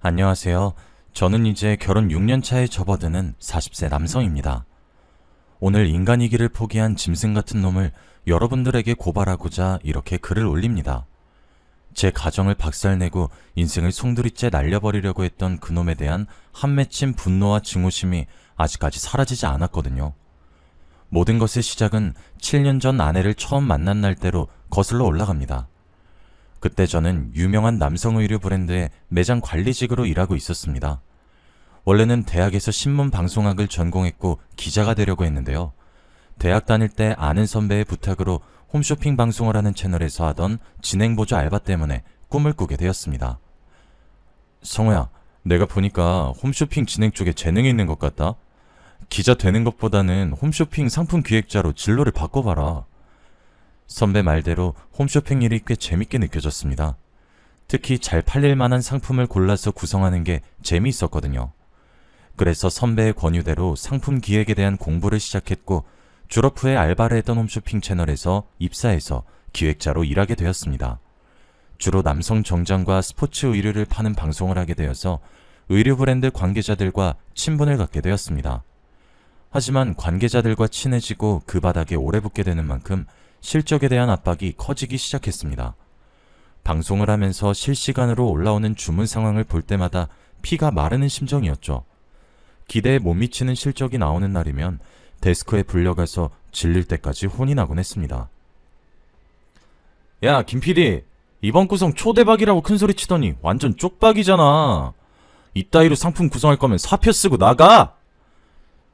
안녕하세요. 저는 이제 결혼 6년 차에 접어드는 40세 남성입니다. 오늘 인간이기를 포기한 짐승 같은 놈을 여러분들에게 고발하고자 이렇게 글을 올립니다. 제 가정을 박살내고 인생을 송두리째 날려버리려고 했던 그놈에 대한 한 맺힌 분노와 증오심이 아직까지 사라지지 않았거든요. 모든 것의 시작은 7년 전 아내를 처음 만난 날대로 거슬러 올라갑니다. 그때 저는 유명한 남성 의류 브랜드의 매장 관리직으로 일하고 있었습니다. 원래는 대학에서 신문 방송학을 전공했고 기자가 되려고 했는데요. 대학 다닐 때 아는 선배의 부탁으로 홈쇼핑 방송을 하는 채널에서 하던 진행보조 알바 때문에 꿈을 꾸게 되었습니다. 성우야, 내가 보니까 홈쇼핑 진행 쪽에 재능이 있는 것 같다. 기자 되는 것보다는 홈쇼핑 상품 기획자로 진로를 바꿔봐라. 선배 말대로 홈쇼핑 일이 꽤 재밌게 느껴졌습니다. 특히 잘 팔릴 만한 상품을 골라서 구성하는 게 재미있었거든요. 그래서 선배의 권유대로 상품 기획에 대한 공부를 시작했고 졸업 후에 알바를 했던 홈쇼핑 채널에서 입사해서 기획자로 일하게 되었습니다. 주로 남성 정장과 스포츠 의류를 파는 방송을 하게 되어서 의류 브랜드 관계자들과 친분을 갖게 되었습니다. 하지만 관계자들과 친해지고 그 바닥에 오래 붙게 되는 만큼 실적에 대한 압박이 커지기 시작했습니다. 방송을 하면서 실시간으로 올라오는 주문 상황을 볼 때마다 피가 마르는 심정이었죠. 기대에 못 미치는 실적이 나오는 날이면 데스크에 불려가서 질릴 때까지 혼이 나곤 했습니다. 야, 김 PD, 이번 구성 초대박이라고 큰소리 치더니 완전 쪽박이잖아. 이따위로 상품 구성할 거면 사표 쓰고 나가!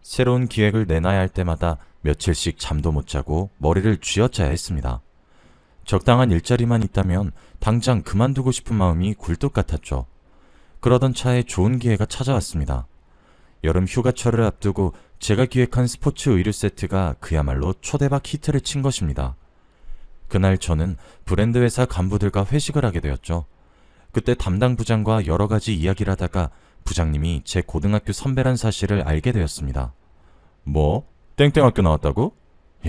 새로운 기획을 내놔야 할 때마다 며칠씩 잠도 못 자고 머리를 쥐어짜야 했습니다. 적당한 일자리만 있다면 당장 그만두고 싶은 마음이 굴뚝 같았죠. 그러던 차에 좋은 기회가 찾아왔습니다. 여름 휴가철을 앞두고 제가 기획한 스포츠 의류 세트가 그야말로 초대박 히트를 친 것입니다. 그날 저는 브랜드 회사 간부들과 회식을 하게 되었죠. 그때 담당 부장과 여러 가지 이야기를 하다가 부장님이 제 고등학교 선배란 사실을 알게 되었습니다. 뭐? 땡땡학교 나왔다고?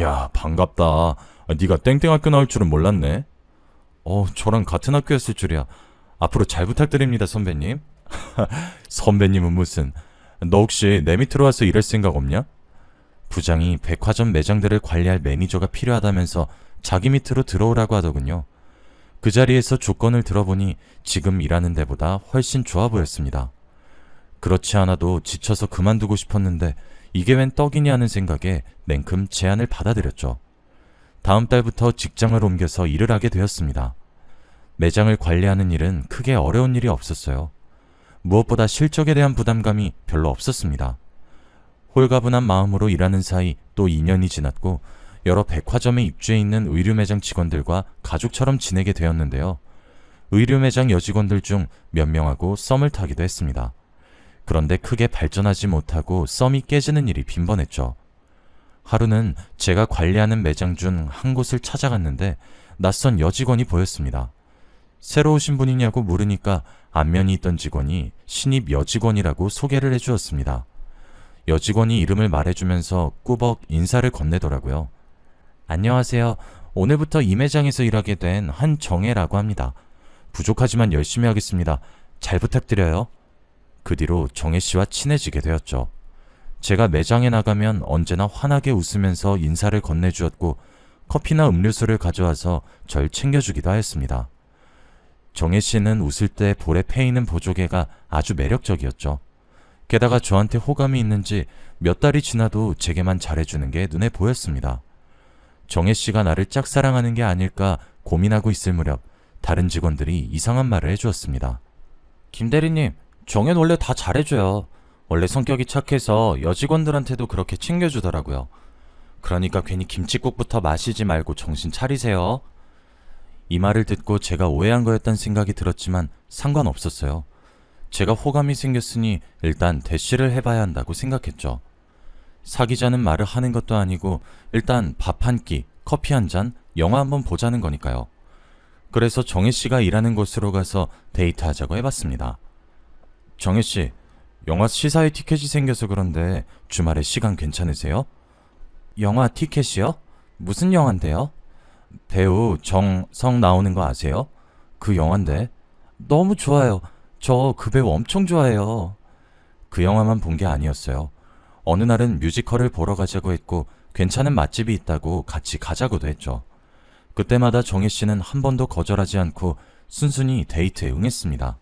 야, 반갑다. 네가 땡땡학교 나올 줄은 몰랐네. 저랑 같은 학교였을 줄이야. 앞으로 잘 부탁드립니다, 선배님. 선배님은 무슨. 너 혹시 내 밑으로 와서 일할 생각 없냐? 부장이 백화점 매장들을 관리할 매니저가 필요하다면서 자기 밑으로 들어오라고 하더군요. 그 자리에서 조건을 들어보니 지금 일하는 데보다 훨씬 좋아 보였습니다. 그렇지 않아도 지쳐서 그만두고 싶었는데 이게 웬 떡이냐 하는 생각에 냉큼 제안을 받아들였죠. 다음 달부터 직장을 옮겨서 일을 하게 되었습니다. 매장을 관리하는 일은 크게 어려운 일이 없었어요. 무엇보다 실적에 대한 부담감이 별로 없었습니다. 홀가분한 마음으로 일하는 사이 또 2년이 지났고 여러 백화점에 입주해 있는 의류 매장 직원들과 가족처럼 지내게 되었는데요. 의류 매장 여직원들 중 몇 명하고 썸을 타기도 했습니다. 그런데 크게 발전하지 못하고 썸이 깨지는 일이 빈번했죠. 하루는 제가 관리하는 매장 중 한 곳을 찾아갔는데 낯선 여직원이 보였습니다. 새로 오신 분이냐고 물으니까 안면이 있던 직원이 신입 여직원이라고 소개를 해주었습니다. 여직원이 이름을 말해주면서 꾸벅 인사를 건네더라고요. 안녕하세요. 오늘부터 이 매장에서 일하게 된 한정혜라고 합니다. 부족하지만 열심히 하겠습니다. 잘 부탁드려요. 그 뒤로 정혜씨와 친해지게 되었죠. 제가 매장에 나가면 언제나 환하게 웃으면서 인사를 건네주었고 커피나 음료수를 가져와서 절 챙겨주기도 하였습니다. 정혜씨는 웃을 때 볼에 패이는 보조개가 아주 매력적이었죠. 게다가 저한테 호감이 있는지 몇 달이 지나도 제게만 잘해주는 게 눈에 보였습니다. 정혜씨가 나를 짝사랑하는 게 아닐까 고민하고 있을 무렵 다른 직원들이 이상한 말을 해주었습니다. 김 대리님, 정혜는 원래 다 잘해줘요. 원래 성격이 착해서 여직원들한테도 그렇게 챙겨주더라고요. 그러니까 괜히 김칫국부터 마시지 말고 정신 차리세요. 이 말을 듣고 제가 오해한 거였단 생각이 들었지만 상관없었어요. 제가 호감이 생겼으니 일단 대시를 해봐야 한다고 생각했죠. 사귀자는 말을 하는 것도 아니고 일단 밥 한 끼, 커피 한 잔, 영화 한번 보자는 거니까요. 그래서 정혜씨가 일하는 곳으로 가서 데이트하자고 해봤습니다. 정혜씨, 영화 시사회 티켓이 생겨서 그런데 주말에 시간 괜찮으세요? 영화 티켓이요? 무슨 영화인데요? 배우 정성 나오는 거 아세요? 그 영화인데. 너무 좋아요. 저 그 배우 엄청 좋아해요. 그 영화만 본 게 아니었어요. 어느 날은 뮤지컬을 보러 가자고 했고 괜찮은 맛집이 있다고 같이 가자고도 했죠. 그때마다 정혜 씨는 한 번도 거절하지 않고 순순히 데이트에 응했습니다.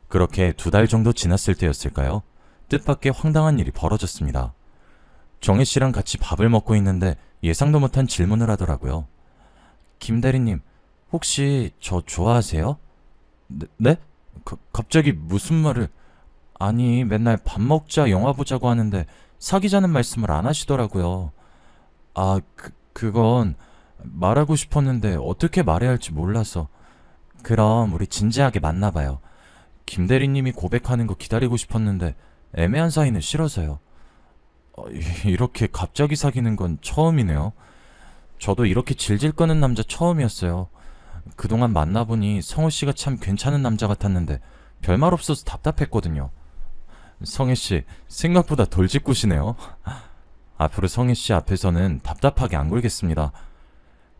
그렇게 2달 정도 지났을 때였을까요? 뜻밖의 황당한 일이 벌어졌습니다. 정혜 씨랑 같이 밥을 먹고 있는데 예상도 못한 질문을 하더라고요. 김 대리님, 혹시 저 좋아하세요? 네? 갑자기 무슨 말을... 아니, 맨날 밥 먹자, 영화 보자고 하는데 사귀자는 말씀을 안 하시더라고요. 아, 그건 말하고 싶었는데 어떻게 말해야 할지 몰라서. 그럼 우리 진지하게 만나봐요. 김 대리님이 고백하는 거 기다리고 싶었는데 애매한 사이는 싫어서요. 이렇게 갑자기 사귀는 건 처음이네요. 저도 이렇게 질질 끄는 남자 처음이었어요. 그동안 만나보니 성우 씨가 참 괜찮은 남자 같았는데 별말 없어서 답답했거든요. 성혜 씨, 생각보다 돌직구시네요. 앞으로 성혜 씨 앞에서는 답답하게 안 굴겠습니다.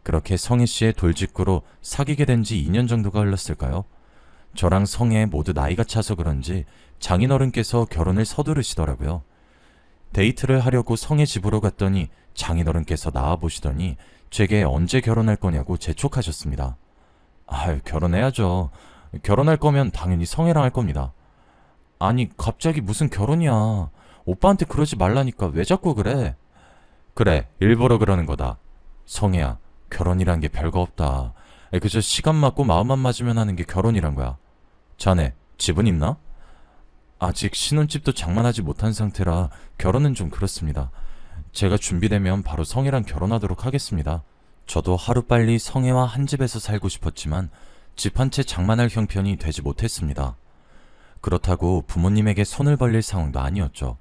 그렇게 성혜 씨의 돌직구로 사귀게 된 지 2년 정도가 흘렀을까요? 저랑 성혜 모두 나이가 차서 그런지 장인어른께서 결혼을 서두르시더라고요. 데이트를 하려고 성혜 집으로 갔더니 장인어른께서 나와보시더니 제게 언제 결혼할 거냐고 재촉하셨습니다. 결혼해야죠. 결혼할 거면 당연히 성혜랑 할 겁니다. 아니, 갑자기 무슨 결혼이야. 오빠한테 그러지 말라니까 왜 자꾸 그래? 그래, 일부러 그러는 거다. 성혜야, 결혼이란 게 별거 없다. 그저 시간 맞고 마음만 맞으면 하는 게 결혼이란 거야. 자네, 집은 있나? 아직 신혼집도 장만하지 못한 상태라 결혼은 좀 그렇습니다. 제가 준비되면 바로 성혜랑 결혼하도록 하겠습니다. 저도 하루빨리 성혜와 한 집에서 살고 싶었지만 집 한 채 장만할 형편이 되지 못했습니다. 그렇다고 부모님에게 손을 벌릴 상황도 아니었죠.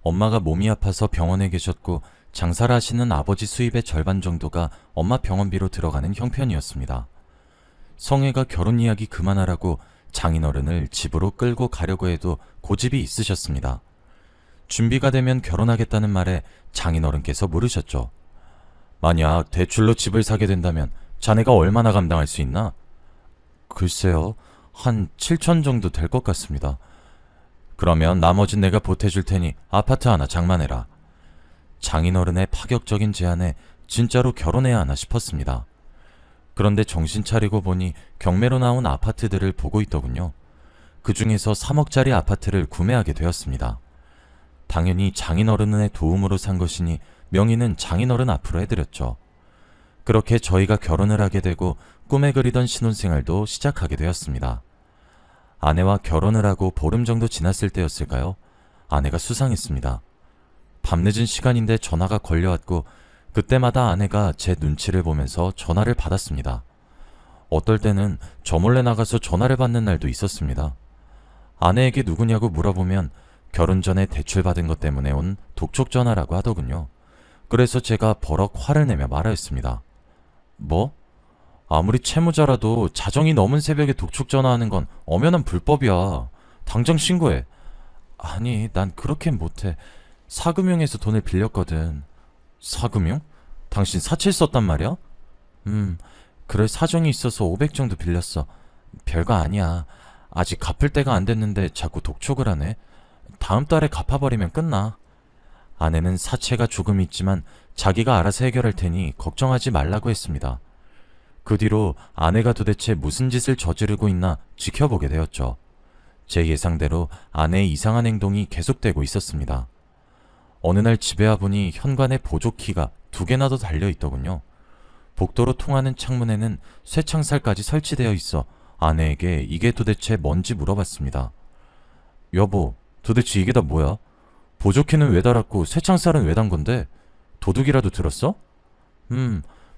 엄마가 몸이 아파서 병원에 계셨고 장사를 하시는 아버지 수입의 절반 정도가 엄마 병원비로 들어가는 형편이었습니다. 성혜가 결혼 이야기 그만하라고 장인어른을 집으로 끌고 가려고 해도 고집이 있으셨습니다. 준비가 되면 결혼하겠다는 말에 장인어른께서 물으셨죠. 만약 대출로 집을 사게 된다면 자네가 얼마나 감당할 수 있나? 글쎄요, 한 7천 정도 될 것 같습니다. 그러면 나머진 내가 보태줄 테니 아파트 하나 장만해라. 장인어른의 파격적인 제안에 진짜로 결혼해야 하나 싶었습니다. 그런데 정신 차리고 보니 경매로 나온 아파트들을 보고 있더군요. 그 중에서 3억짜리 아파트를 구매하게 되었습니다. 당연히 장인어른의 도움으로 산 것이니 명의는 장인어른 앞으로 해드렸죠. 그렇게 저희가 결혼을 하게 되고 꿈에 그리던 신혼생활도 시작하게 되었습니다. 아내와 결혼을 하고 보름 정도 지났을 때였을까요? 아내가 수상했습니다. 밤늦은 시간인데 전화가 걸려왔고 그때마다 아내가 제 눈치를 보면서 전화를 받았습니다. 어떨 때는 저 몰래 나가서 전화를 받는 날도 있었습니다. 아내에게 누구냐고 물어보면 결혼 전에 대출받은 것 때문에 온 독촉 전화라고 하더군요. 그래서 제가 버럭 화를 내며 말하였습니다. 뭐? 아무리 채무자라도 자정이 넘은 새벽에 독촉 전화하는 건 엄연한 불법이야. 당장 신고해. 아니, 난 그렇게는 못해. 사금융에서 돈을 빌렸거든. 사금융? 당신 사채 썼단 말이야? 그럴 사정이 있어서 500 정도 빌렸어. 별거 아니야. 아직 갚을 때가 안 됐는데 자꾸 독촉을 하네. 다음 달에 갚아버리면 끝나. 아내는 사채가 조금 있지만 자기가 알아서 해결할 테니 걱정하지 말라고 했습니다. 그 뒤로 아내가 도대체 무슨 짓을 저지르고 있나 지켜보게 되었죠. 제 예상대로 아내의 이상한 행동이 계속되고 있었습니다. 어느 날 집에 와보니 현관에 보조키가 2개나 더 달려있더군요. 복도로 통하는 창문에는 쇠창살까지 설치되어 있어 아내에게 이게 도대체 뭔지 물어봤습니다. 여보, 도대체 이게 다 뭐야? 보조키는 왜 달았고 쇠창살은 왜 단 건데? 도둑이라도 들었어?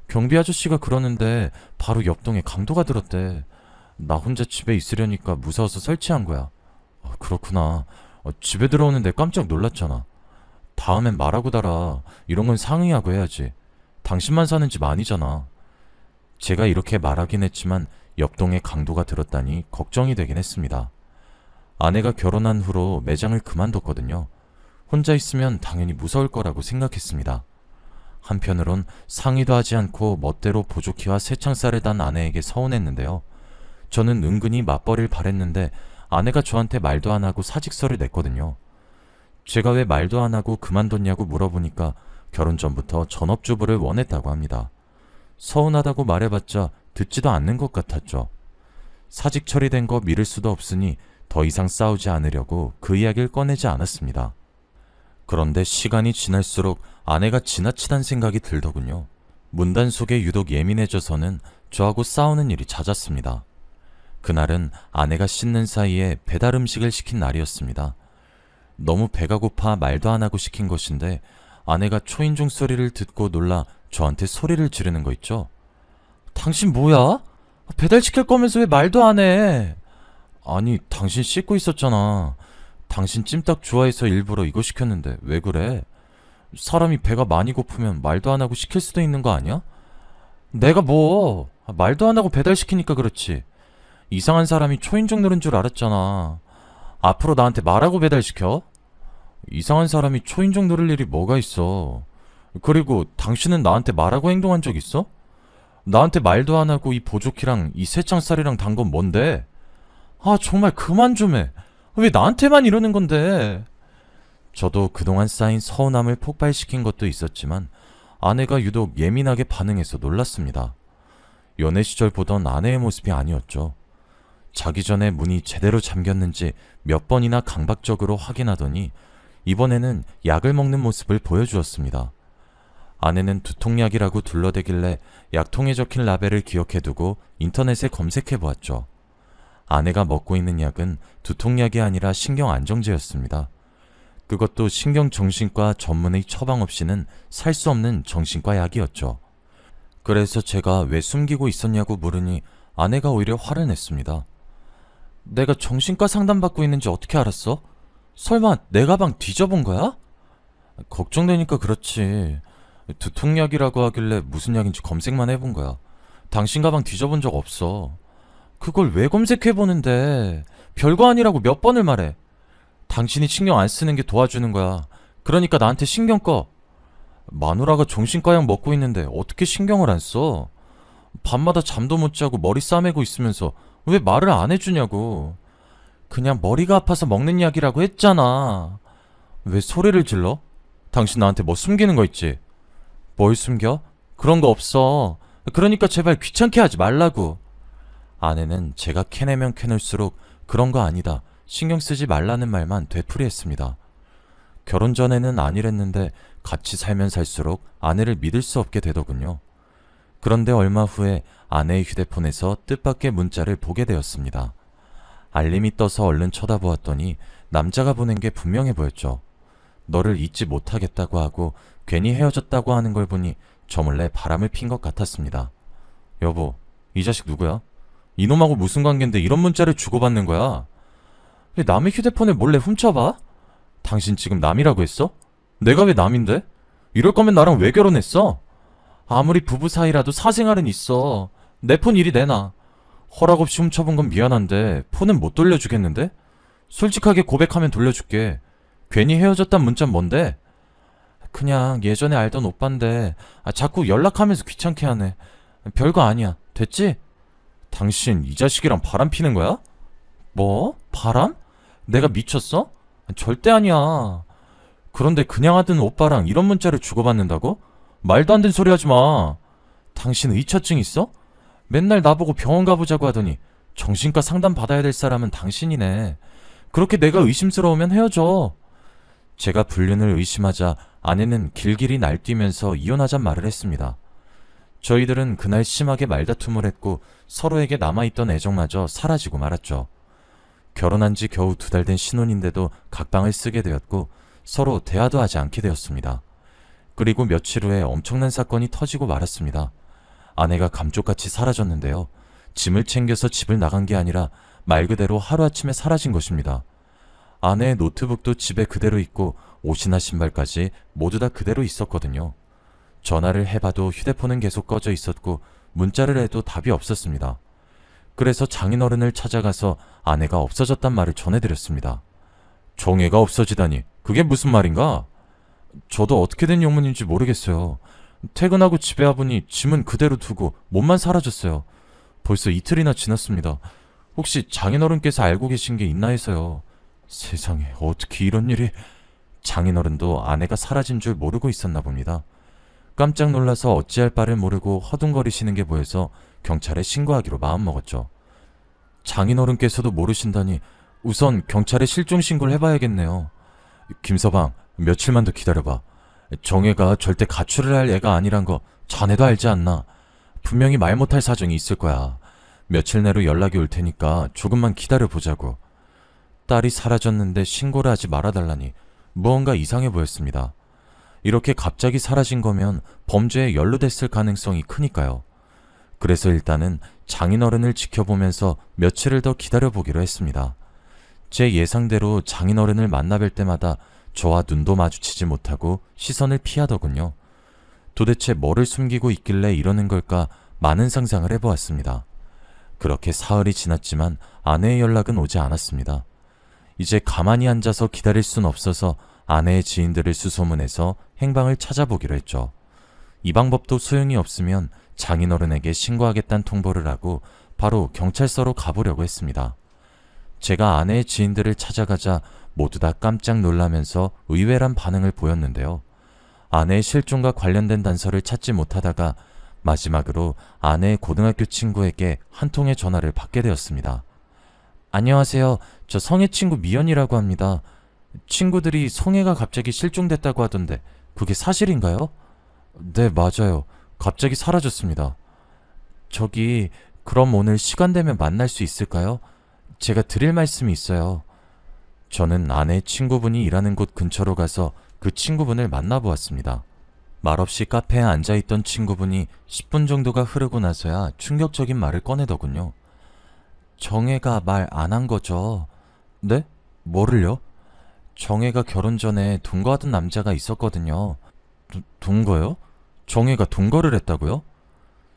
경비 아저씨가 그러는데 바로 옆동에 강도가 들었대. 나 혼자 집에 있으려니까 무서워서 설치한 거야. 그렇구나. 집에 들어오는데 깜짝 놀랐잖아. 다음엔 말하고 달아. 이런 건 상의하고 해야지. 당신만 사는 집 아니잖아. 제가 이렇게 말하긴 했지만 옆동에 강도가 들었다니 걱정이 되긴 했습니다. 아내가 결혼한 후로 매장을 그만뒀거든요. 혼자 있으면 당연히 무서울 거라고 생각했습니다. 한편으론 상의도 하지 않고 멋대로 보조키와 쇠창살을 단 아내에게 서운했는데요. 저는 은근히 맞벌이를 바랬는데 아내가 저한테 말도 안 하고 사직서를 냈거든요. 제가 왜 말도 안 하고 그만뒀냐고 물어보니까 결혼 전부터 전업주부를 원했다고 합니다. 서운하다고 말해봤자 듣지도 않는 것 같았죠. 사직 처리된 거 미룰 수도 없으니 더 이상 싸우지 않으려고 그 이야기를 꺼내지 않았습니다. 그런데 시간이 지날수록 아내가 지나치단 생각이 들더군요. 문단 속에 유독 예민해져서는 저하고 싸우는 일이 잦았습니다. 그날은 아내가 씻는 사이에 배달 음식을 시킨 날이었습니다. 너무 배가 고파 말도 안 하고 시킨 것인데 아내가 초인종 소리를 듣고 놀라 저한테 소리를 지르는 거 있죠. 당신 뭐야? 배달시킬 거면서 왜 말도 안 해? 아니, 당신 씻고 있었잖아. 당신 찜닭 좋아해서 일부러 이거 시켰는데 왜 그래? 사람이 배가 많이 고프면 말도 안 하고 시킬 수도 있는 거 아니야? 내가 뭐 말도 안 하고 배달시키니까 그렇지. 이상한 사람이 초인종 누른 줄 알았잖아. 앞으로 나한테 말하고 배달시켜? 이상한 사람이 초인종 누를 일이 뭐가 있어. 그리고 당신은 나한테 말하고 행동한 적 있어? 나한테 말도 안 하고 이 보조키랑 이 새창살이랑 단 건 뭔데? 아, 정말 그만 좀 해. 왜 나한테만 이러는 건데? 저도 그동안 쌓인 서운함을 폭발시킨 것도 있었지만 아내가 유독 예민하게 반응해서 놀랐습니다. 연애 시절 보던 아내의 모습이 아니었죠. 자기 전에 문이 제대로 잠겼는지 몇 번이나 강박적으로 확인하더니 이번에는 약을 먹는 모습을 보여주었습니다. 아내는 두통약이라고 둘러대길래 약통에 적힌 라벨을 기억해두고 인터넷에 검색해보았죠. 아내가 먹고 있는 약은 두통약이 아니라 신경안정제였습니다. 그것도 신경정신과 전문의 처방 없이는 살 수 없는 정신과 약이었죠. 그래서 제가 왜 숨기고 있었냐고 물으니 아내가 오히려 화를 냈습니다. 내가 정신과 상담받고 있는지 어떻게 알았어? 설마 내 가방 뒤져본 거야? 걱정되니까 그렇지. 두통약이라고 하길래 무슨 약인지 검색만 해본 거야. 당신 가방 뒤져본 적 없어. 그걸 왜 검색해보는데? 별거 아니라고 몇 번을 말해. 당신이 신경 안 쓰는 게 도와주는 거야. 그러니까 나한테 신경 꺼. 마누라가 정신과 약 먹고 있는데 어떻게 신경을 안 써? 밤마다 잠도 못 자고 머리 싸매고 있으면서 왜 말을 안 해주냐고. 그냥 머리가 아파서 먹는 약이라고 했잖아. 왜 소리를 질러? 당신 나한테 뭐 숨기는 거 있지? 뭘 숨겨? 그런 거 없어. 그러니까 제발 귀찮게 하지 말라고. 아내는 제가 캐내면 캐낼수록 그런 거 아니다, 신경 쓰지 말라는 말만 되풀이했습니다. 결혼 전에는 아니랬는데 같이 살면 살수록 아내를 믿을 수 없게 되더군요. 그런데 얼마 후에 아내의 휴대폰에서 뜻밖의 문자를 보게 되었습니다. 알림이 떠서 얼른 쳐다보았더니 남자가 보낸 게 분명해 보였죠. 너를 잊지 못하겠다고 하고 괜히 헤어졌다고 하는 걸 보니 저 몰래 바람을 핀 것 같았습니다. 여보, 이 자식 누구야? 이놈하고 무슨 관계인데 이런 문자를 주고받는 거야? 왜 남의 휴대폰을 몰래 훔쳐봐? 당신 지금 남이라고 했어? 내가 왜 남인데? 이럴 거면 나랑 왜 결혼했어? 아무리 부부 사이라도 사생활은 있어. 내 폰 이리 내놔. 허락 없이 훔쳐본 건 미안한데 폰은 못 돌려주겠는데? 솔직하게 고백하면 돌려줄게. 괜히 헤어졌단 문자는 뭔데? 그냥 예전에 알던 오빠인데 자꾸 연락하면서 귀찮게 하네. 별거 아니야. 됐지? 당신 이 자식이랑 바람 피는 거야? 뭐? 바람? 내가 미쳤어? 절대 아니야. 그런데 그냥 하던 오빠랑 이런 문자를 주고받는다고? 말도 안 되는 소리 하지 마. 당신 의처증 있어? 맨날 나보고 병원 가보자고 하더니 정신과 상담 받아야 될 사람은 당신이네. 그렇게 내가 의심스러우면 헤어져. 제가 불륜을 의심하자 아내는 길길이 날뛰면서 이혼하잔 말을 했습니다. 저희들은 그날 심하게 말다툼을 했고 서로에게 남아있던 애정마저 사라지고 말았죠. 결혼한 지 겨우 2달 된 신혼인데도 각방을 쓰게 되었고 서로 대화도 하지 않게 되었습니다. 그리고 며칠 후에 엄청난 사건이 터지고 말았습니다. 아내가 감쪽같이 사라졌는데요. 짐을 챙겨서 집을 나간 게 아니라 말 그대로 하루아침에 사라진 것입니다. 아내의 노트북도 집에 그대로 있고 옷이나 신발까지 모두 다 그대로 있었거든요. 전화를 해봐도 휴대폰은 계속 꺼져 있었고 문자를 해도 답이 없었습니다. 그래서 장인어른을 찾아가서 아내가 없어졌단 말을 전해드렸습니다. 정애가 없어지다니 그게 무슨 말인가? 저도 어떻게 된 영문인지 모르겠어요. 퇴근하고 집에 와보니 짐은 그대로 두고 몸만 사라졌어요. 벌써 이틀이나 지났습니다. 혹시 장인어른께서 알고 계신 게 있나 해서요. 세상에, 어떻게 이런 일이... 장인어른도 아내가 사라진 줄 모르고 있었나 봅니다. 깜짝 놀라서 어찌할 바를 모르고 허둥거리시는 게 보여서 경찰에 신고하기로 마음먹었죠. 장인어른께서도 모르신다니 우선 경찰에 실종 신고를 해봐야겠네요. 김서방, 며칠만 더 기다려봐. 정혜가 절대 가출을 할 애가 아니란 거 자네도 알지 않나? 분명히 말 못할 사정이 있을 거야. 며칠 내로 연락이 올 테니까 조금만 기다려보자고. 딸이 사라졌는데 신고를 하지 말아달라니 무언가 이상해 보였습니다. 이렇게 갑자기 사라진 거면 범죄에 연루됐을 가능성이 크니까요. 그래서 일단은 장인어른을 지켜보면서 며칠을 더 기다려보기로 했습니다. 제 예상대로 장인어른을 만나뵐 때마다 저와 눈도 마주치지 못하고 시선을 피하더군요. 도대체 뭐를 숨기고 있길래 이러는 걸까 많은 상상을 해보았습니다. 그렇게 사흘이 지났지만 아내의 연락은 오지 않았습니다. 이제 가만히 앉아서 기다릴 순 없어서 아내의 지인들을 수소문해서 행방을 찾아보기로 했죠. 이 방법도 소용이 없으면 장인어른에게 신고하겠다는 통보를 하고 바로 경찰서로 가보려고 했습니다. 제가 아내의 지인들을 찾아가자 모두 다 깜짝 놀라면서 의외란 반응을 보였는데요. 아내의 실종과 관련된 단서를 찾지 못하다가 마지막으로 아내의 고등학교 친구에게 한 통의 전화를 받게 되었습니다. 안녕하세요. 저 성혜 친구 미연이라고 합니다. 친구들이 성혜가 갑자기 실종됐다고 하던데 그게 사실인가요? 네, 맞아요. 갑자기 사라졌습니다. 저기, 그럼 오늘 시간 되면 만날 수 있을까요? 제가 드릴 말씀이 있어요. 저는 아내의 친구분이 일하는 곳 근처로 가서 그 친구분을 만나보았습니다. 말없이 카페에 앉아있던 친구분이 10분 정도가 흐르고 나서야 충격적인 말을 꺼내더군요. 정혜가 말 안 한 거죠? 네? 뭐를요? 정혜가 결혼 전에 동거하던 남자가 있었거든요. 동거요? 정혜가 동거를 했다고요?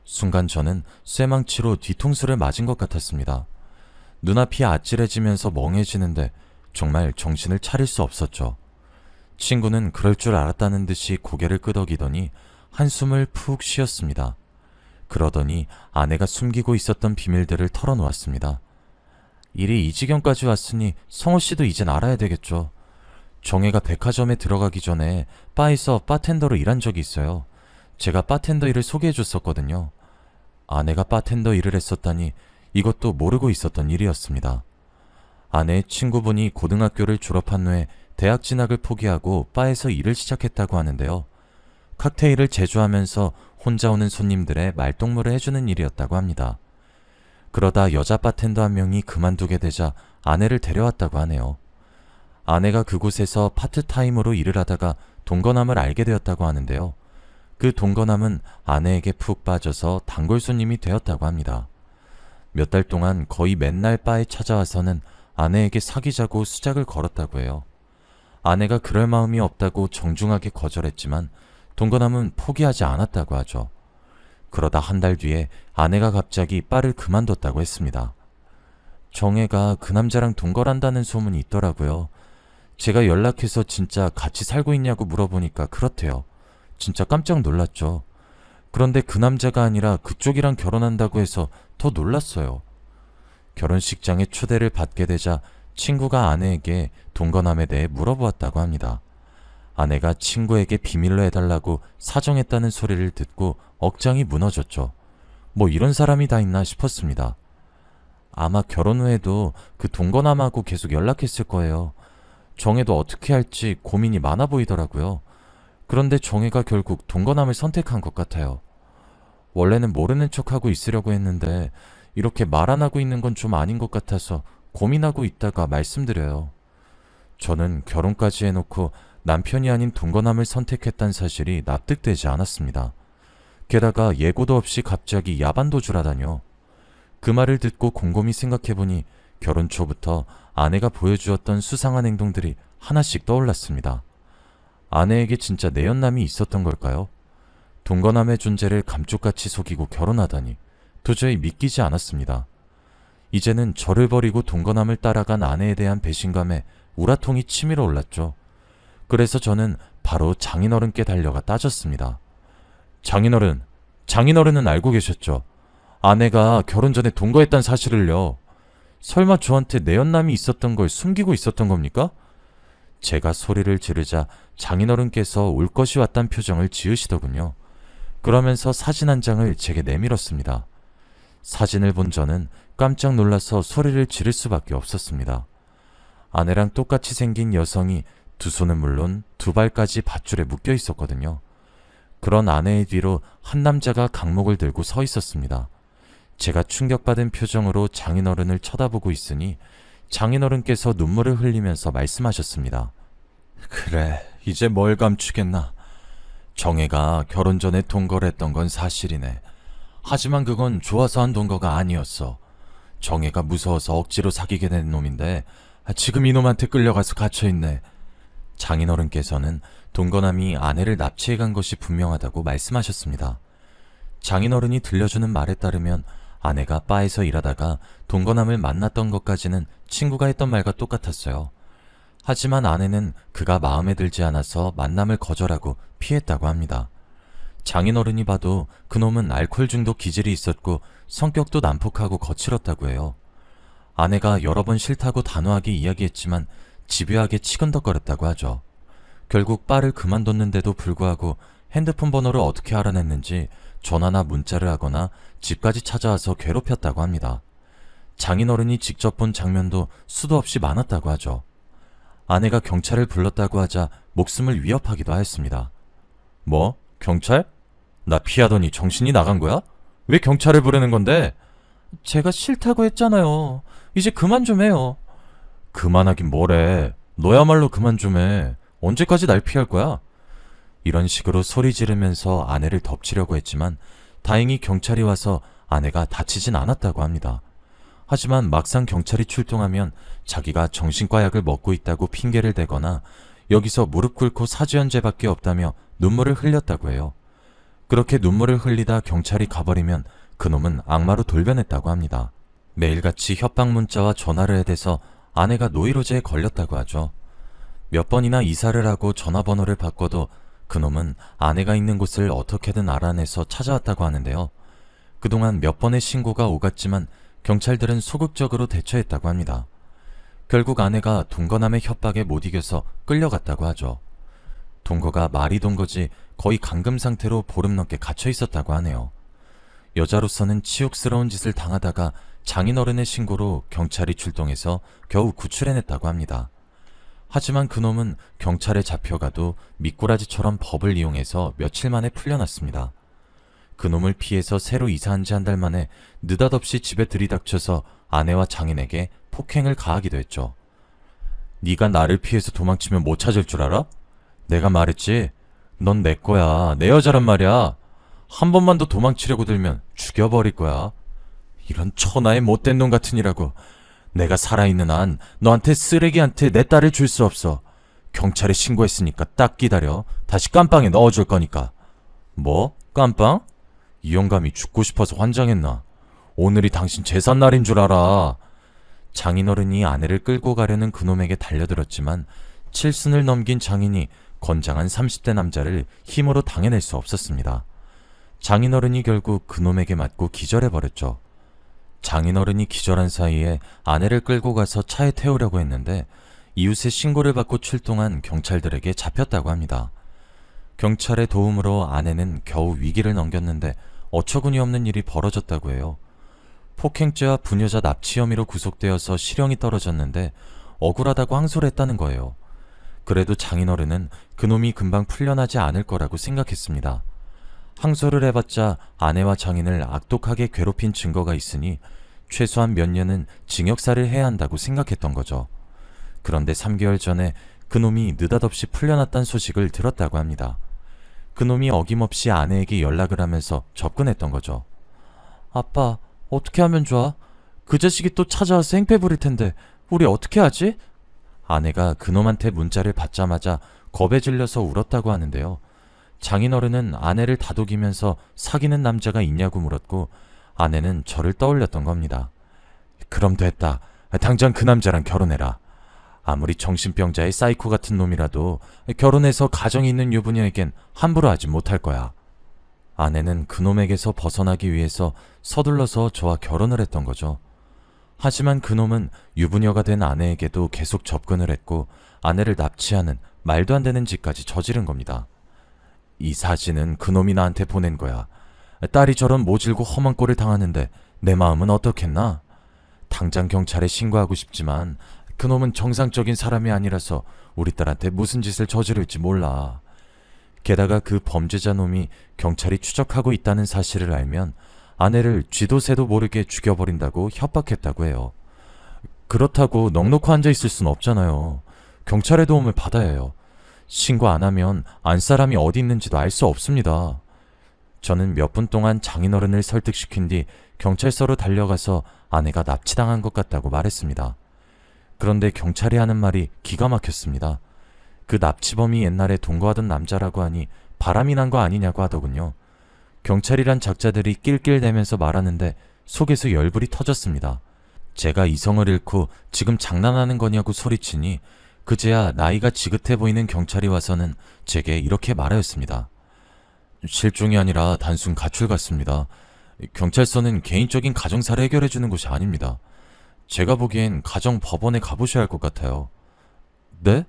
순간 저는 쇠망치로 뒤통수를 맞은 것 같았습니다. 눈앞이 아찔해지면서 멍해지는데 정말 정신을 차릴 수 없었죠. 친구는 그럴 줄 알았다는 듯이 고개를 끄덕이더니 한숨을 푹 쉬었습니다. 그러더니 아내가 숨기고 있었던 비밀들을 털어놓았습니다. 일이 이 지경까지 왔으니 성호 씨도 이젠 알아야 되겠죠. 정혜가 백화점에 들어가기 전에 바에서 바텐더로 일한 적이 있어요. 제가 바텐더 일을 소개해줬었거든요. 아내가 바텐더 일을 했었다니 이것도 모르고 있었던 일이었습니다. 아내의 친구분이 고등학교를 졸업한 후에 대학 진학을 포기하고 바에서 일을 시작했다고 하는데요. 칵테일을 제조하면서 혼자 오는 손님들의 말동무를 해주는 일이었다고 합니다. 그러다 여자 바텐더 한 명이 그만두게 되자 아내를 데려왔다고 하네요. 아내가 그곳에서 파트타임으로 일을 하다가 동거남을 알게 되었다고 하는데요. 그 동거남은 아내에게 푹 빠져서 단골 손님이 되었다고 합니다. 몇 달 동안 거의 맨날 바에 찾아와서는 아내에게 사귀자고 수작을 걸었다고 해요. 아내가 그럴 마음이 없다고 정중하게 거절했지만 동거남은 포기하지 않았다고 하죠. 그러다 한 달 뒤에 아내가 갑자기 바를 그만뒀다고 했습니다. 정혜가 그 남자랑 동거란다는 소문이 있더라고요. 제가 연락해서 진짜 같이 살고 있냐고 물어보니까 그렇대요. 진짜 깜짝 놀랐죠. 그런데 그 남자가 아니라 그쪽이랑 결혼한다고 해서 더 놀랐어요. 결혼식장에 초대를 받게 되자 친구가 아내에게 동거남에 대해 물어보았다고 합니다. 아내가 친구에게 비밀로 해달라고 사정했다는 소리를 듣고 억장이 무너졌죠. 뭐 이런 사람이 다 있나 싶었습니다. 아마 결혼 후에도 그 동거남하고 계속 연락했을 거예요. 정혜도 어떻게 할지 고민이 많아 보이더라고요. 그런데 정혜가 결국 동거남을 선택한 것 같아요. 원래는 모르는 척하고 있으려고 했는데 이렇게 말 안 하고 있는 건 좀 아닌 것 같아서 고민하고 있다가 말씀드려요. 저는 결혼까지 해놓고 남편이 아닌 동거남을 선택했다는 사실이 납득되지 않았습니다. 게다가 예고도 없이 갑자기 야반도주라다뇨. 그 말을 듣고 곰곰이 생각해보니 결혼 초부터 아내가 보여주었던 수상한 행동들이 하나씩 떠올랐습니다. 아내에게 진짜 내연남이 있었던 걸까요? 동거남의 존재를 감쪽같이 속이고 결혼하다니 도저히 믿기지 않았습니다. 이제는 저를 버리고 동거남을 따라간 아내에 대한 배신감에 우라통이 치밀어 올랐죠. 그래서 저는 바로 장인어른께 달려가 따졌습니다. 장인어른은 알고 계셨죠? 아내가 결혼 전에 동거했다는 사실을요. 설마 저한테 내연남이 있었던 걸 숨기고 있었던 겁니까? 제가 소리를 지르자 장인어른께서 올 것이 왔단 표정을 지으시더군요. 그러면서 사진 한 장을 제게 내밀었습니다. 사진을 본 저는 깜짝 놀라서 소리를 지를 수밖에 없었습니다. 아내랑 똑같이 생긴 여성이 두 손은 물론 두 발까지 밧줄에 묶여 있었거든요. 그런 아내의 뒤로 한 남자가 강목을 들고 서 있었습니다. 제가 충격받은 표정으로 장인어른을 쳐다보고 있으니 장인어른께서 눈물을 흘리면서 말씀하셨습니다. 그래, 이제 뭘 감추겠나. 정혜가 결혼 전에 동거를 했던 건 사실이네. 하지만 그건 좋아서 한 동거가 아니었어. 정혜가 무서워서 억지로 사귀게 된 놈인데 지금 이놈한테 끌려가서 갇혀있네. 장인어른께서는 동거남이 아내를 납치해간 것이 분명하다고 말씀하셨습니다. 장인어른이 들려주는 말에 따르면 아내가 바에서 일하다가 동거남을 만났던 것까지는 친구가 했던 말과 똑같았어요. 하지만 아내는 그가 마음에 들지 않아서 만남을 거절하고 피했다고 합니다. 장인어른이 봐도 그놈은 알코올 중독 기질이 있었고 성격도 난폭하고 거칠었다고 해요. 아내가 여러 번 싫다고 단호하게 이야기했지만 집요하게 치근덕거렸다고 하죠. 결국 바를 그만뒀는데도 불구하고 핸드폰 번호를 어떻게 알아냈는지 전화나 문자를 하거나 집까지 찾아와서 괴롭혔다고 합니다. 장인어른이 직접 본 장면도 수도 없이 많았다고 하죠. 아내가 경찰을 불렀다고 하자 목숨을 위협하기도 하였습니다. 뭐? 경찰? 나 피하더니 정신이 나간 거야? 왜 경찰을 부르는 건데? 제가 싫다고 했잖아요. 이제 그만 좀 해요. 그만하긴 뭐래. 너야말로 그만 좀 해. 언제까지 날 피할 거야? 이런 식으로 소리 지르면서 아내를 덮치려고 했지만 다행히 경찰이 와서 아내가 다치진 않았다고 합니다. 하지만 막상 경찰이 출동하면 자기가 정신과 약을 먹고 있다고 핑계를 대거나 여기서 무릎 꿇고 사죄연재밖에 없다며 눈물을 흘렸다고 해요. 그렇게 눈물을 흘리다 경찰이 가버리면 그놈은 악마로 돌변했다고 합니다. 매일같이 협박 문자와 전화를 해대서 아내가 노이로제에 걸렸다고 하죠. 몇 번이나 이사를 하고 전화번호를 바꿔도 그놈은 아내가 있는 곳을 어떻게든 알아내서 찾아왔다고 하는데요. 그동안 몇 번의 신고가 오갔지만 경찰들은 소극적으로 대처했다고 합니다. 결국 아내가 동거남의 협박에 못 이겨서 끌려갔다고 하죠. 동거가 말이 동거지 거의 감금 상태로 보름 넘게 갇혀 있었다고 하네요. 여자로서는 치욕스러운 짓을 당하다가 장인어른의 신고로 경찰이 출동해서 겨우 구출해냈다고 합니다. 하지만 그놈은 경찰에 잡혀가도 미꾸라지처럼 법을 이용해서 며칠 만에 풀려났습니다. 그놈을 피해서 새로 이사한 지 한 달 만에 느닷없이 집에 들이닥쳐서 아내와 장인에게 폭행을 가하기도 했죠. 네가 나를 피해서 도망치면 못 찾을 줄 알아? 내가 말했지. 넌 내 거야. 내 여자란 말이야. 한 번만 더 도망치려고 들면 죽여버릴 거야. 이런 천하의 못된 놈 같으니라고. 내가 살아있는 한 너한테 쓰레기한테 내 딸을 줄 수 없어. 경찰에 신고했으니까 딱 기다려. 다시 깜빵에 넣어줄 거니까. 뭐? 깜빵? 이 영감이 죽고 싶어서 환장했나? 오늘이 당신 제삿날인 줄 알아. 장인어른이 아내를 끌고 가려는 그놈에게 달려들었지만 칠순을 넘긴 장인이 건장한 30대 남자를 힘으로 당해낼 수 없었습니다. 장인어른이 결국 그놈에게 맞고 기절해버렸죠. 장인어른이 기절한 사이에 아내를 끌고 가서 차에 태우려고 했는데 이웃의 신고를 받고 출동한 경찰들에게 잡혔다고 합니다. 경찰의 도움으로 아내는 겨우 위기를 넘겼는데 어처구니 없는 일이 벌어졌다고 해요. 폭행죄와 부녀자 납치 혐의로 구속되어서 실형이 떨어졌는데 억울하다고 항소를 했다는 거예요. 그래도 장인어른은 그놈이 금방 풀려나지 않을 거라고 생각했습니다. 항소를 해봤자 아내와 장인을 악독하게 괴롭힌 증거가 있으니 최소한 몇 년은 징역살을 해야 한다고 생각했던 거죠. 그런데 3개월 전에 그놈이 느닷없이 풀려났다는 소식을 들었다고 합니다. 그놈이 어김없이 아내에게 연락을 하면서 접근했던 거죠. 아빠, 어떻게 하면 좋아? 그 자식이 또 찾아와서 행패 부릴 텐데 우리 어떻게 하지? 아내가 그놈한테 문자를 받자마자 겁에 질려서 울었다고 하는데요. 장인어른은 아내를 다독이면서 사귀는 남자가 있냐고 물었고 아내는 저를 떠올렸던 겁니다. 그럼 됐다. 당장 그 남자랑 결혼해라. 아무리 정신병자의 사이코 같은 놈이라도 결혼해서 가정이 있는 유부녀에겐 함부로 하지 못할 거야. 아내는 그놈에게서 벗어나기 위해서 서둘러서 저와 결혼을 했던 거죠. 하지만 그놈은 유부녀가 된 아내에게도 계속 접근을 했고 아내를 납치하는 말도 안 되는 짓까지 저지른 겁니다. 이 사진은 그놈이 나한테 보낸 거야. 딸이 저런 모질고 험한 꼴을 당하는데 내 마음은 어떻겠나? 당장 경찰에 신고하고 싶지만 그놈은 정상적인 사람이 아니라서 우리 딸한테 무슨 짓을 저지를지 몰라. 게다가 그 범죄자 놈이 경찰이 추적하고 있다는 사실을 알면 아내를 쥐도 새도 모르게 죽여버린다고 협박했다고 해요. 그렇다고 넋놓고 앉아있을 순 없잖아요. 경찰의 도움을 받아야 해요. 신고 안 하면 안 사람이 어디 있는지도 알 수 없습니다. 저는 몇 분 동안 장인어른을 설득시킨 뒤 경찰서로 달려가서 아내가 납치당한 것 같다고 말했습니다. 그런데 경찰이 하는 말이 기가 막혔습니다. 그 납치범이 옛날에 동거하던 남자라고 하니 바람이 난 거 아니냐고 하더군요. 경찰이란 작자들이 낄낄대면서 말하는데 속에서 열불이 터졌습니다. 제가 이성을 잃고 지금 장난하는 거냐고 소리치니 그제야 나이가 지긋해 보이는 경찰이 와서는 제게 이렇게 말하였습니다. 실종이 아니라 단순 가출 같습니다. 경찰서는 개인적인 가정사를 해결해주는 곳이 아닙니다. 제가 보기엔 가정법원에 가보셔야 할 것 같아요. 네?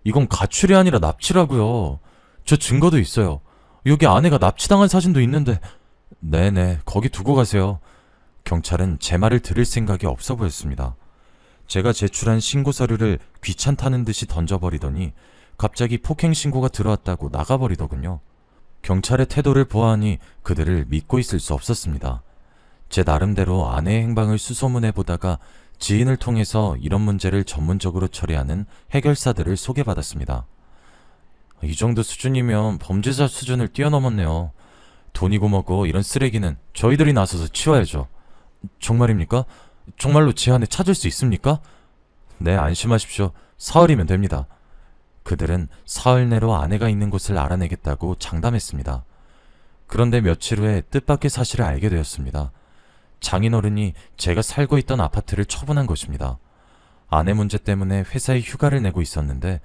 이건 가출이 아니라 납치라고요. 저 증거도 있어요. 여기 아내가 납치당한 사진도 있는데. 네네, 거기 두고 가세요. 경찰은 제 말을 들을 생각이 없어 보였습니다. 제가 제출한 신고 서류를 귀찮다는 듯이 던져버리더니 갑자기 폭행 신고가 들어왔다고 나가버리더군요. 경찰의 태도를 보아하니 그들을 믿고 있을 수 없었습니다. 제 나름대로 아내의 행방을 수소문해 보다가 지인을 통해서 이런 문제를 전문적으로 처리하는 해결사들을 소개받았습니다. 이 정도 수준이면 범죄자 수준을 뛰어넘었네요. 돈이고 뭐고 이런 쓰레기는 저희들이 나서서 치워야죠. 정말입니까? 정말로 제 아내 찾을 수 있습니까? 네, 안심하십시오. 사흘이면 됩니다. 그들은 사흘 내로 아내가 있는 곳을 알아내겠다고 장담했습니다. 그런데 며칠 후에 뜻밖의 사실을 알게 되었습니다. 장인어른이 제가 살고 있던 아파트를 처분한 것입니다. 아내 문제 때문에 회사에 휴가를 내고 있었는데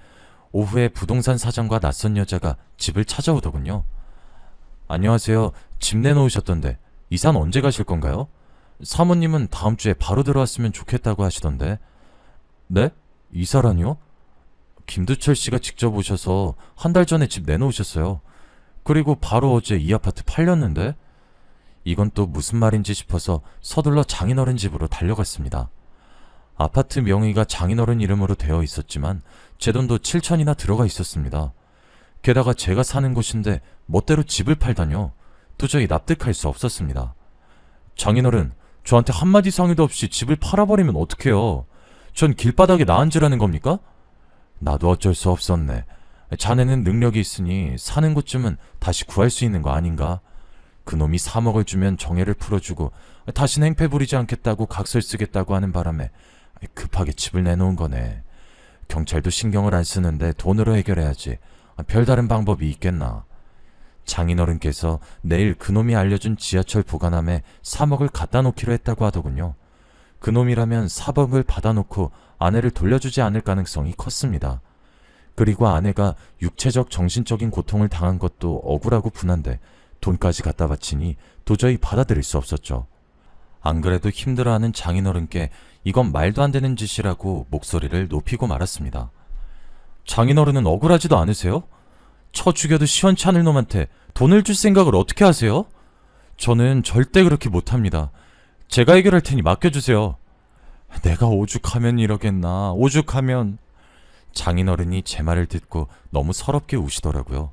오후에 부동산 사장과 낯선 여자가 집을 찾아오더군요. 안녕하세요. 집 내놓으셨던데 이사는 언제 가실 건가요? 사모님은 다음 주에 바로 들어왔으면 좋겠다고 하시던데. 네? 이사라니요? 김두철 씨가 직접 오셔서 한 달 전에 집 내놓으셨어요. 그리고 바로 어제 이 아파트 팔렸는데? 이건 또 무슨 말인지 싶어서 서둘러 장인어른 집으로 달려갔습니다. 아파트 명의가 장인어른 이름으로 되어 있었지만 제 돈도 7천이나 들어가 있었습니다. 게다가 제가 사는 곳인데 멋대로 집을 팔다뇨. 도저히 납득할 수 없었습니다. 장인어른, 저한테 한마디 상의도 없이 집을 팔아버리면 어떡해요? 전 길바닥에 나앉으라는 겁니까? 나도 어쩔 수 없었네. 자네는 능력이 있으니 사는 곳쯤은 다시 구할 수 있는 거 아닌가? 그놈이 3억을 주면 정해를 풀어주고 다시는 행패 부리지 않겠다고 각서 쓰겠다고 하는 바람에 급하게 집을 내놓은 거네. 경찰도 신경을 안 쓰는데 돈으로 해결해야지. 별다른 방법이 있겠나. 장인어른께서 내일 그놈이 알려준 지하철 보관함에 3억을 갖다 놓기로 했다고 하더군요. 그놈이라면 4억을 받아놓고 아내를 돌려주지 않을 가능성이 컸습니다. 그리고 아내가 육체적 정신적인 고통을 당한 것도 억울하고 분한데 돈까지 갖다 바치니 도저히 받아들일 수 없었죠. 안 그래도 힘들어하는 장인어른께 이건 말도 안 되는 짓이라고 목소리를 높이고 말았습니다. 장인어른은 억울하지도 않으세요? 쳐 죽여도 시원치 않을 놈한테 돈을 줄 생각을 어떻게 하세요? 저는 절대 그렇게 못합니다. 제가 해결할 테니 맡겨주세요. 내가 오죽하면 이러겠나. 오죽하면. 장인어른이 제 말을 듣고 너무 서럽게 우시더라고요.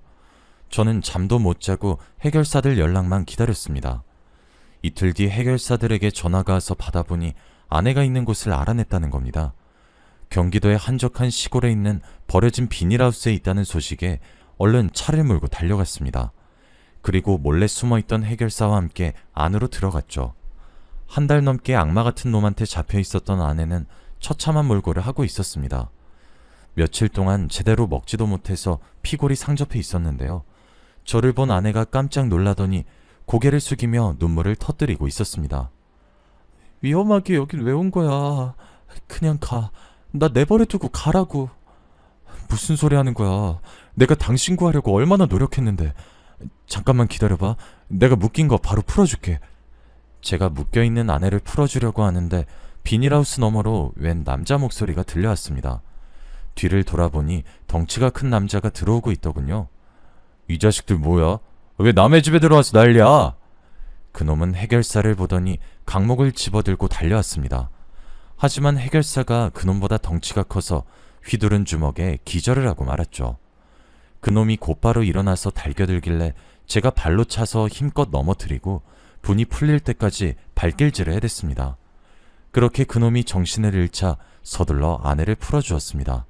저는 잠도 못 자고 해결사들 연락만 기다렸습니다. 이틀 뒤 해결사들에게 전화가 와서 받아보니 아내가 있는 곳을 알아냈다는 겁니다. 경기도의 한적한 시골에 있는 버려진 비닐하우스에 있다는 소식에 얼른 차를 몰고 달려갔습니다. 그리고 몰래 숨어있던 해결사와 함께 안으로 들어갔죠. 한 달 넘게 악마 같은 놈한테 잡혀 있었던 아내는 처참한 몰골을 하고 있었습니다. 며칠 동안 제대로 먹지도 못해서 피골이 상접해 있었는데요. 저를 본 아내가 깜짝 놀라더니 고개를 숙이며 눈물을 터뜨리고 있었습니다. 위험하게 여긴 왜 온 거야? 그냥 가. 나 내버려 두고 가라고. 무슨 소리 하는 거야? 내가 당신 구하려고 얼마나 노력했는데. 잠깐만 기다려봐. 내가 묶인 거 바로 풀어줄게. 제가 묶여있는 아내를 풀어주려고 하는데 비닐하우스 너머로 웬 남자 목소리가 들려왔습니다. 뒤를 돌아보니 덩치가 큰 남자가 들어오고 있더군요. 이 자식들 뭐야? 왜 남의 집에 들어와서 난리야? 그놈은 해결사를 보더니 강목을 집어들고 달려왔습니다. 하지만 해결사가 그놈보다 덩치가 커서 휘두른 주먹에 기절을 하고 말았죠. 그놈이 곧바로 일어나서 달겨들길래 제가 발로 차서 힘껏 넘어뜨리고 분이 풀릴 때까지 발길질을 해댔습니다. 그렇게 그놈이 정신을 잃자 서둘러 아내를 풀어주었습니다.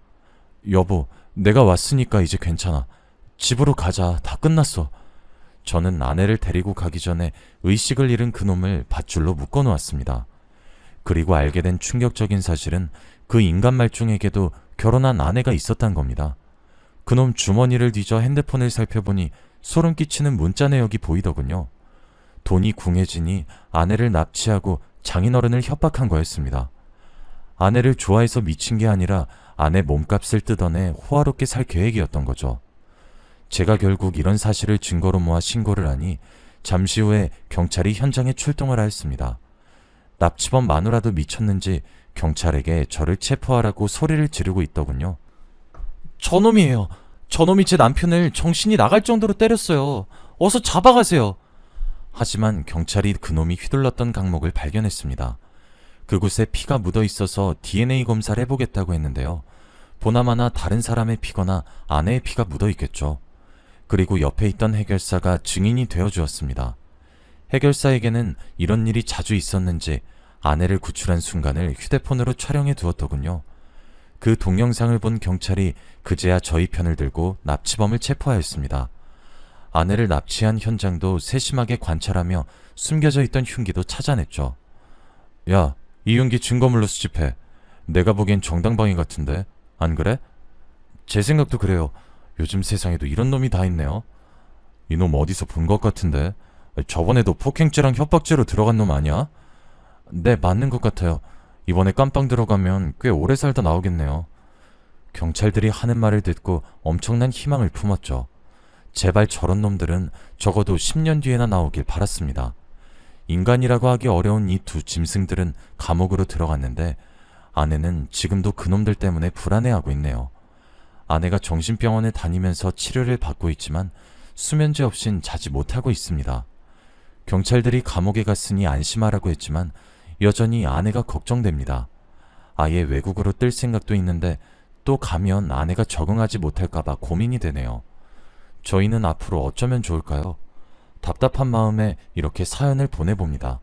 여보, 내가 왔으니까 이제 괜찮아. 집으로 가자. 다 끝났어. 저는 아내를 데리고 가기 전에 의식을 잃은 그놈을 밧줄로 묶어놓았습니다. 그리고 알게 된 충격적인 사실은 그 인간 말종에게도 결혼한 아내가 있었단 겁니다. 그놈 주머니를 뒤져 핸드폰을 살펴보니 소름 끼치는 문자 내역이 보이더군요. 돈이 궁해지니 아내를 납치하고 장인어른을 협박한 거였습니다. 아내를 좋아해서 미친 게 아니라 아내 몸값을 뜯어내 호화롭게 살 계획이었던 거죠. 제가 결국 이런 사실을 증거로 모아 신고를 하니 잠시 후에 경찰이 현장에 출동을 하였습니다. 납치범 마누라도 미쳤는지 경찰에게 저를 체포하라고 소리를 지르고 있더군요. 저놈이에요. 저놈이 제 남편을 정신이 나갈 정도로 때렸어요. 어서 잡아가세요. 하지만 경찰이 그놈이 휘둘렀던 강목을 발견했습니다. 그곳에 피가 묻어 있어서 DNA 검사를 해보겠다고 했는데요. 보나마나 다른 사람의 피거나 아내의 피가 묻어 있겠죠. 그리고 옆에 있던 해결사가 증인이 되어 주었습니다. 해결사에게는 이런 일이 자주 있었는지 아내를 구출한 순간을 휴대폰으로 촬영해 두었더군요. 그 동영상을 본 경찰이 그제야 저희 편을 들고 납치범을 체포하였습니다. 아내를 납치한 현장도 세심하게 관찰하며 숨겨져 있던 흉기도 찾아냈죠. 야, 이 흉기 증거물로 수집해. 내가 보기엔 정당방위 같은데, 안 그래? 제 생각도 그래요. 요즘 세상에도 이런 놈이 다 있네요. 이놈 어디서 본 것 같은데. 저번에도 폭행죄랑 협박죄로 들어간 놈 아니야? 네, 맞는 것 같아요. 이번에 깜빵 들어가면 꽤 오래 살다 나오겠네요. 경찰들이 하는 말을 듣고 엄청난 희망을 품었죠. 제발 저런 놈들은 적어도 10년 뒤에나 나오길 바랐습니다. 인간이라고 하기 어려운 이 두 짐승들은 감옥으로 들어갔는데 아내는 지금도 그놈들 때문에 불안해하고 있네요. 아내가 정신병원에 다니면서 치료를 받고 있지만 수면제 없인 자지 못하고 있습니다. 경찰들이 감옥에 갔으니 안심하라고 했지만 여전히 아내가 걱정됩니다. 아예 외국으로 뜰 생각도 있는데 또 가면 아내가 적응하지 못할까봐 고민이 되네요. 저희는 앞으로 어쩌면 좋을까요? 답답한 마음에 이렇게 사연을 보내봅니다.